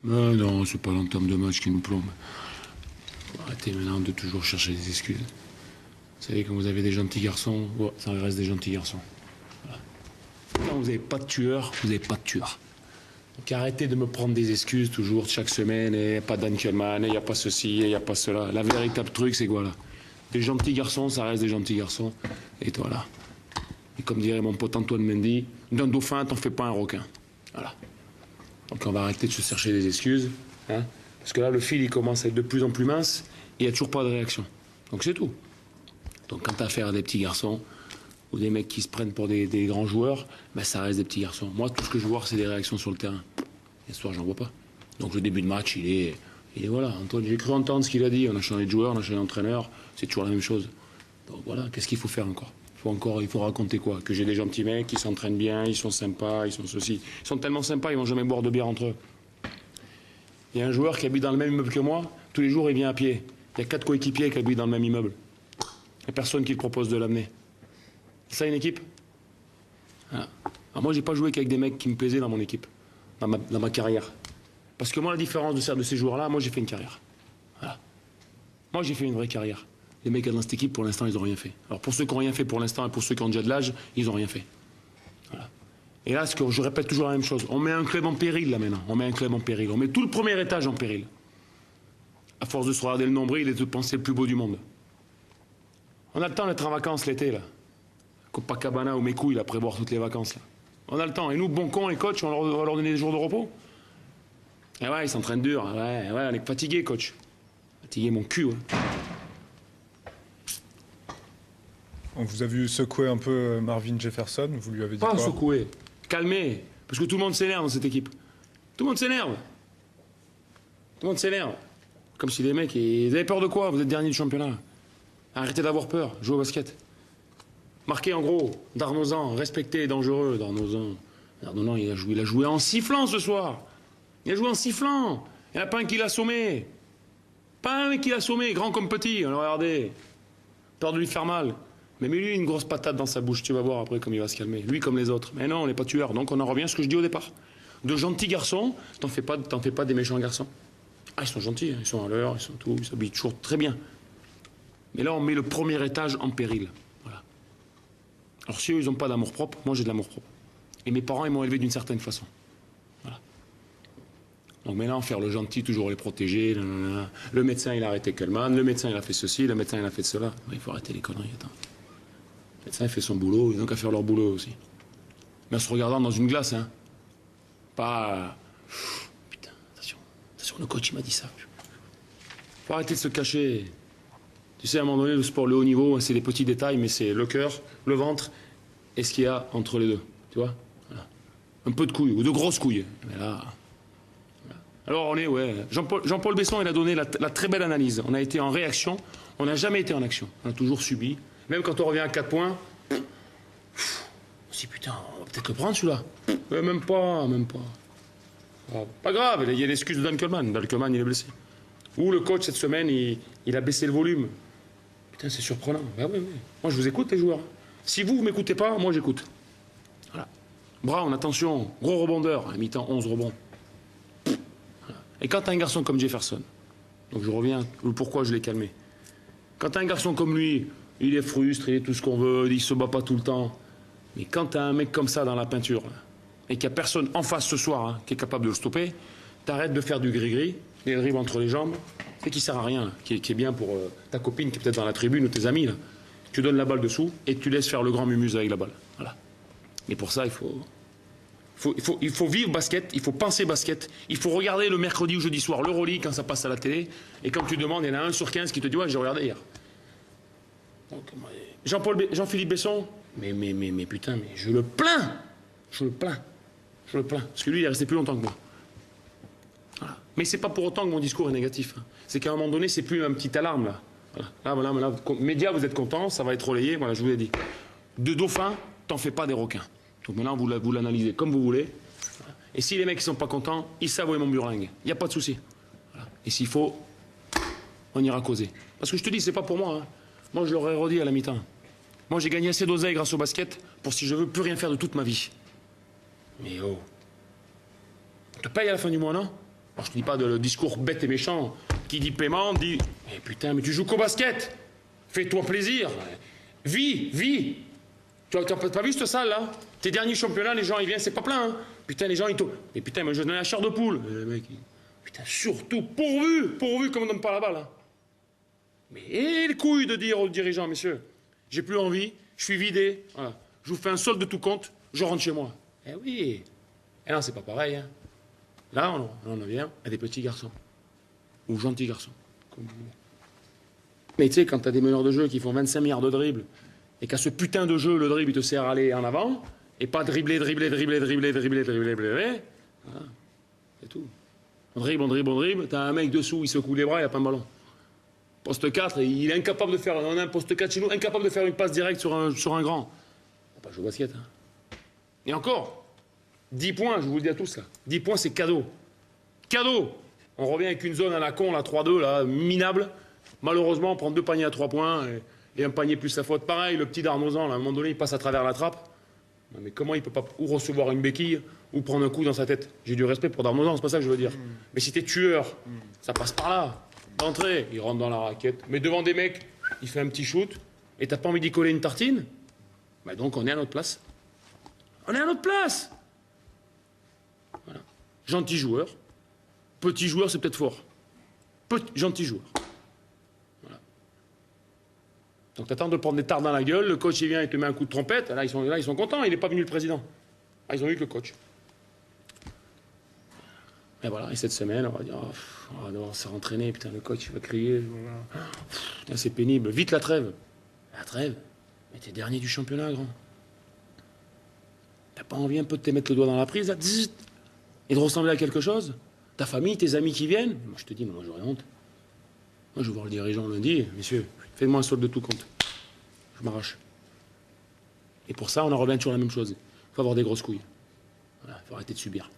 Non, c'est pas l'entame de match qui nous plombe. Faut arrêter maintenant de toujours chercher des excuses. Vous savez, quand vous avez des gentils garçons, ça reste des gentils garçons. Voilà. Quand vous n'avez pas de tueur, vous n'avez pas de tueur. Donc arrêtez de me prendre des excuses toujours, chaque semaine, il n'y a pas d'Ankelman, il n'y a pas ceci, il n'y a pas cela. La véritable truc, c'est quoi là? Des gentils garçons, ça reste des gentils garçons. Et voilà. Et comme dirait mon pote Antoine Mendy, d'un dauphin, t'en fais pas un requin. Voilà. Donc on va arrêter de se chercher des excuses. Hein, parce que là, le fil, il commence à être de plus en plus mince et il n'y a toujours pas de réaction. Donc c'est tout. Donc quand t'as affaire à des petits garçons ou des mecs qui se prennent pour des grands joueurs, ben ça reste des petits garçons. Moi, tout ce que je vois, c'est des réactions sur le terrain. Et ce soir, j'en vois pas. Donc le début de match, il est voilà. Antoine, j'ai cru entendre ce qu'il a dit. On a changé de joueur, on a changé d'entraîneur. C'est toujours la même chose. Donc voilà, qu'est-ce qu'il faut faire encore? Il faut raconter quoi? Que j'ai des gentils mecs qui s'entraînent bien, ils sont sympas, ils sont ceci. Ils sont tellement sympas, ils vont jamais boire de bière entre eux. Il y a un joueur qui habite dans le même immeuble que moi, tous les jours il vient à pied. Il y a 4 coéquipiers qui habitent dans le même immeuble. Il n'y a personne qui le propose de l'amener. C'est ça une équipe? Voilà. Alors moi j'ai pas joué qu'avec des mecs qui me plaisaient dans mon équipe, dans ma carrière. Parce que moi la différence de ces joueurs-là, moi j'ai fait une carrière. Voilà. Moi j'ai fait une vraie carrière. Les mecs dans cette équipe, pour l'instant, ils n'ont rien fait. Alors pour ceux qui n'ont rien fait pour l'instant et pour ceux qui ont déjà de l'âge, ils n'ont rien fait. Voilà. Et là, je répète toujours la même chose. On met un club en péril, là, maintenant. On met un club en péril. On met tout le premier étage en péril. À force de se regarder le nombril et de penser le plus beau du monde. On a le temps d'être en vacances l'été, là. Copacabana ou mes couilles, là, prévoir toutes les vacances, là. On a le temps. Et nous, bons cons, les coachs, on va leur donner des jours de repos. Et ouais, ils s'entraînent dur. Ouais, on est fatigués, coach. Fatigué, mon cul, ouais. On vous a vu secouer un peu Marvin Jefferson, vous lui avez dit Pas quoi? secouer, calmer, parce que tout le monde s'énerve dans cette équipe. Tout le monde s'énerve. Tout le monde s'énerve. Comme si les mecs, vous avez peur de quoi? Vous êtes dernier du championnat. Arrêtez d'avoir peur, jouez au basket. Marquez en gros, Darnozan, respecté, dangereux, Darnozan. Darnozan, il a joué en sifflant ce soir. Il a joué en sifflant. Il n'y en a pas un qui l'a assommé. Pas un mec qui l'a assommé, grand comme petit, regardez. Peur de lui faire mal. Mais lui, une grosse patate dans sa bouche, tu vas voir après comme il va se calmer. Lui comme les autres. Mais non, on n'est pas tueurs. Donc on en revient à ce que je dis au départ. De gentils garçons, t'en fais pas des méchants garçons. Ah, ils sont gentils, ils sont à l'heure, ils sont tout, ils s'habillent toujours très bien. Mais là, on met le premier étage en péril. Voilà. Alors si eux, ils n'ont pas d'amour-propre, moi j'ai de l'amour-propre. Et mes parents, ils m'ont élevé d'une certaine façon. Voilà. Donc maintenant, faire le gentil, toujours les protéger. Nanana. Le médecin, il a arrêté Kellman. Le médecin, il a fait ceci. Le médecin, il a fait cela. Il faut arrêter les conneries, attends. Le médecin, il fait son boulot, ils n'ont qu'à faire leur boulot aussi. Mais en se regardant dans une glace, hein. Pas... Putain, attention, le coach, il m'a dit ça. Faut arrêter de se cacher. Tu sais, à un moment donné, le sport, le haut niveau, c'est des petits détails, mais c'est le cœur, le ventre, et ce qu'il y a entre les deux. Tu vois? Voilà. Un peu de couilles, ou de grosses couilles. Mais là... Voilà. Alors, on est, ouais... Jean-Paul Besson, il a donné la très belle analyse. On a été en réaction, on n'a jamais été en action. On a toujours subi. Même quand on revient à 4 points, on se dit putain, on va peut-être le prendre celui-là. Même pas. Pas grave, il y a l'excuse de Dunkelman. Dunkelman, il est blessé. Ou le coach, cette semaine, il a baissé le volume. Putain, c'est surprenant. Ben oui. Moi, je vous écoute, les joueurs. Si vous ne m'écoutez pas, moi, j'écoute. Voilà. Brown, attention, gros rebondeur. À mi-temps, 11 rebonds. Voilà. Et quand t'as un garçon comme Jefferson, donc je reviens, pourquoi je l'ai calmé. Quand t'as un garçon comme lui, il est frustré, tout ce qu'on veut, il se bat pas tout le temps. Mais quand t'as un mec comme ça dans la peinture, là, et qu'il n'y a personne en face ce soir hein, qui est capable de le stopper, t'arrêtes de faire du gris-gris, les dribbles entre les jambes, c'est qui sert à rien, là, qui est bien pour ta copine qui est peut-être dans la tribune ou tes amis. Là. Tu donnes la balle dessous et tu laisses faire le grand mumuse avec la balle. Voilà. Et pour ça, il faut vivre basket, il faut penser basket, il faut regarder le mercredi ou jeudi soir l'Euroleague quand ça passe à la télé, et quand tu demandes, il y en a 1 sur 15 qui te dit « Ouais, j'ai regardé hier ». Jean-Philippe Besson, mais putain, mais je le plains. Parce que lui, il est resté plus longtemps que moi. Voilà. Mais c'est pas pour autant que mon discours est négatif. Hein. C'est qu'à un moment donné, c'est plus une petite alarme, là. Voilà. Là, médias, vous êtes contents, ça va être relayé, voilà, je vous l'ai dit. De dauphin, t'en fais pas des requins. Donc maintenant, vous l'analysez comme vous voulez. Voilà. Et si les mecs ne sont pas contents, ils savent où est mon burlingue. Il n'y a pas de souci. Voilà. Et s'il faut, on ira causer. Parce que je te dis, c'est pas pour moi, hein. Moi, je l'aurais redit à la mi-temps. Moi, j'ai gagné assez d'oseille grâce au basket pour si je veux plus rien faire de toute ma vie. Mais oh. On te paye à la fin du mois, non? Alors, je te dis pas de le discours bête et méchant. Qui dit paiement, dit « Eh putain, mais tu joues qu'au basket. Fais-toi plaisir. Vis. Tu n'as pas vu cette salle, là? Tes derniers championnats, les gens, ils viennent, c'est pas plein. Hein. Putain, les gens, ils tombent. Mais putain, moi, je donne la chair de poule. Le mec, putain, surtout, pourvu qu'on me donne pas la balle. Hein. Mais et les couilles de dire aux dirigeants, messieurs, j'ai plus envie, je suis vidé, voilà. Je vous fais un solde de tout compte, je rentre chez moi. Eh oui. Eh non, c'est pas pareil. Hein. Là, on en vient à des petits garçons. Ou gentils garçons. Comme vous voulez. Mais tu sais, quand tu as des meneurs de jeu qui font 25 milliards de dribbles, et qu'à ce putain de jeu, le dribble, il te sert à aller en avant, et pas dribbler. Voilà. C'est tout. On dribble. T'as un mec dessous, il secoue les bras, il n'y a pas de ballon. Poste 4, il est incapable de faire, on a un poste 4 chez nous, incapable de faire une passe directe sur un grand. On va pas jouer au basket. Hein. Et encore, 10 points, je vous le dis à tous là. 10 points, c'est cadeau. Cadeau. On revient avec une zone à la con, la 3-2, là, minable. Malheureusement, on prend 2 paniers à 3 points et un panier plus la faute. Pareil, le petit d'Arnozan, là, à un moment donné, il passe à travers la trappe. Non, mais comment il peut pas ou recevoir une béquille ou prendre un coup dans sa tête? J'ai du respect pour Darnozan, c'est pas ça que je veux dire. Mais si t'es tueur, ça passe par là. D'entrée, il rentre dans la raquette. Mais devant des mecs, il fait un petit shoot. Et t'as pas envie d'y coller une tartine? Bah donc on est à notre place. On est à notre place. Voilà. Gentil joueur. Petit joueur, c'est peut-être fort. Gentil joueur. Voilà. Donc t'attends de prendre des tartes dans la gueule. Le coach, il vient, il te met un coup de trompette. Là, ils sont contents. Il n'est pas venu le président. Ah, ils ont eu que le coach. Et voilà, et cette semaine, on va dire, on va devoir se rentraîner, putain, le coach, il va crier, voilà. Putain, c'est pénible, vite la trêve. La trêve? Mais t'es dernier du championnat, grand. T'as pas envie un peu de te mettre le doigt dans la prise, là, et de ressembler à quelque chose? Ta famille, tes amis qui viennent? Moi, je te dis, moi, j'aurais honte. Moi, je vais voir le dirigeant lundi, messieurs, faites-moi un solde de tout compte. Je m'arrache. Et pour ça, on en revient toujours à la même chose. Il faut avoir des grosses couilles. Voilà, il faut arrêter de subir.